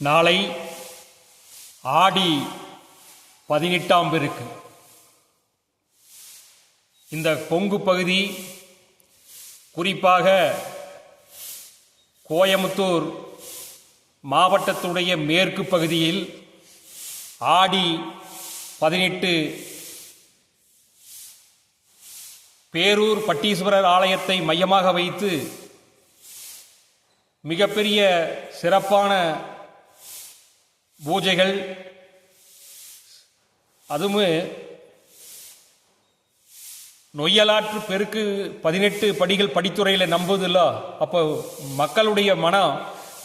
நாளை ஆடி 18ஆம் பெருக்கு. இந்த கொங்கு பகுதி, குறிப்பாக கோயமுத்தூர் மாவட்டத்துடைய மேற்கு பகுதியில் ஆடி 18 பேரூர் பட்டீஸ்வரர் ஆலயத்தை மையமாக வைத்து மிகப்பெரிய சிறப்பான பூஜைகள், அதுவும் நொய்யலாற்று பெருக்கு 18 படிகள் படித்துறையில் நம்புதில்ல. அப்போ மக்களுடைய மனம்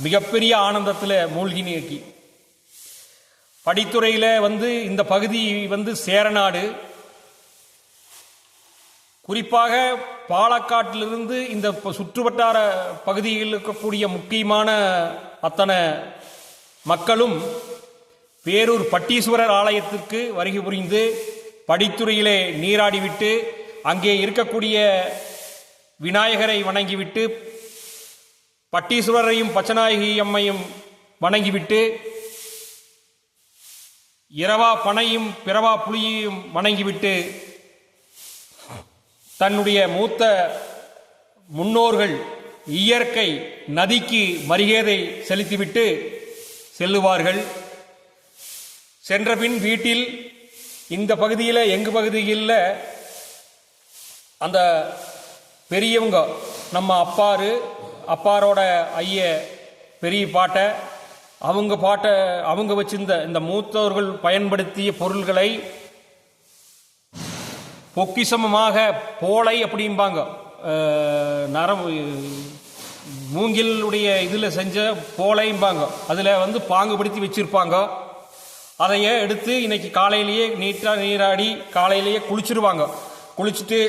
மிகப்பெரிய ஆனந்தத்தில் மூழ்கி நீக்கி படித்துறையில் இந்த பகுதி சேரநாடு, குறிப்பாக பாலக்காட்டிலிருந்து இந்த சுற்றுவட்டார பகுதியில் இருக்கக்கூடிய முக்கியமான அத்தனை மக்களும் பேரூர் பட்டீஸ்வரர் ஆலயத்திற்கு வருகை புரிந்து படித்துறையிலே நீராடிவிட்டு அங்கே இருக்கக்கூடிய விநாயகரை வணங்கிவிட்டு பட்டீஸ்வரரையும் பச்சநாயகி அம்மையும் வணங்கிவிட்டு இரவா பனையும் பிறவா புலியையும் வணங்கிவிட்டு தன்னுடைய மூத்த முன்னோர்கள் இயற்கை நதிக்கு மரியாதை செலுத்திவிட்டு செல்லுவார்கள். சென்றபின் வீட்டில் இந்த பகுதியில், எங்கள் பகுதியில் அந்த பெரியவங்க, நம்ம அப்பாரோட ஐய பெரிய பாட்டை அவங்க வச்சிருந்த இந்த மூத்தவர்கள் பயன்படுத்திய பொருள்களை பொக்கிசமமாக போலை அப்படிம்பாங்க, மூங்கிலுடைய இதில் செஞ்ச போலைம்பாங்க, அதில் பாங்குபடுத்தி வச்சிருப்பாங்க. அதையே எடுத்து இன்னைக்கு காலையிலேயே நீராடி காலையிலேயே குளிச்சிருவாங்க. குளிச்சுட்டு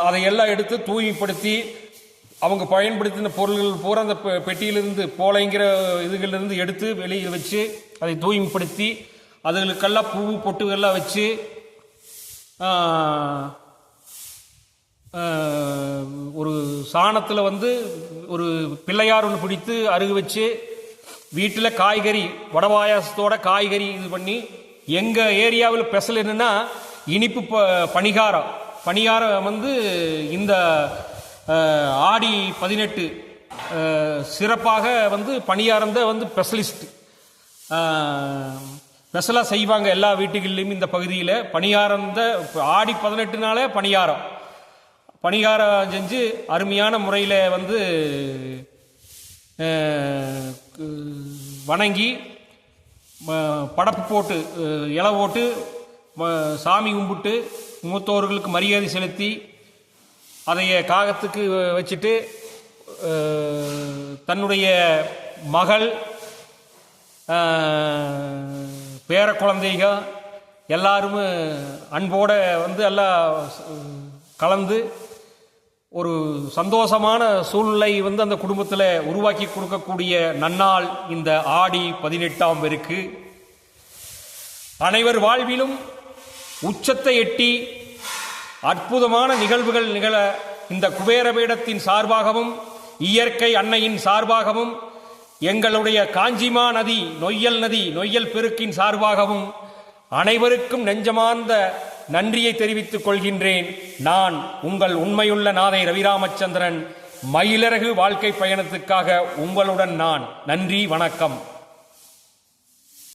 அதையெல்லாம் எடுத்து தூய்மைப்படுத்தி அவங்க பயன்படுத்தின பொருள்கள் பூரா அந்த பெட்டியிலிருந்து போலைங்கிற இதுகளிலிருந்து எடுத்து வெளியே வச்சு அதை தூய்மைப்படுத்தி அதுகளுக்கெல்லாம் பூ பொட்டுகள்லாம் வச்சு ஒரு சாணத்தில் ஒரு பிள்ளையார் ஒன்று பிடித்து அருகு வச்சு வீட்டில் காய்கறி வடவாயாசத்தோட காய்கறி இது பண்ணி, எங்கள் ஏரியாவில் ஸ்பெஷல் என்னென்னா இனிப்பு பணிகாரம் இந்த ஆடி 18 சிறப்பாக பணியாரம் தான் ஸ்பெஷலிஸ்ட் ஸ்பெஷலாக செய்வாங்க எல்லா வீட்டுகளிலும். இந்த பகுதியில் பணியாரம் தான் ஆடி 18நாலே பணிகாரம் செஞ்சு அருமையான முறையில் வணங்கி படப்பு போட்டு இலை போட்டு சாமி கும்பிட்டு மூத்தோர்களுக்கு மரியாதை செலுத்தி அதைய காகத்துக்கு வச்சுட்டு தன்னுடைய மகள் பேர குழந்தைங்க எல்லாருமே அன்போட எல்லாம் கலந்து ஒரு சந்தோஷமான சூழ்நிலை அந்த குடும்பத்தில் உருவாக்கி கொடுக்கக்கூடிய நன்னாள் இந்த ஆடி 18ஆம் பெருக்கு. அனைவர் வாழ்விலும் உச்சத்தை எட்டி அற்புதமான நிகழ்வுகள் நிகழ இந்த குபேரபீடத்தின் சார்பாகவும் இயற்கை அன்னையின் சார்பாகவும் எங்களுடைய காஞ்சிமா நதி நொய்யல் பெருக்கின் சார்பாகவும் அனைவருக்கும் நெஞ்சமார்ந்த நன்றியை தெரிவித்துக் கொள்கின்றேன். நான் உங்கள் உண்மையுள்ள நாதை ரவிராமச்சந்திரன். மயிலிறகு வாழ்க்கை பயணத்துக்காக உங்களுடன் நான். நன்றி, வணக்கம்.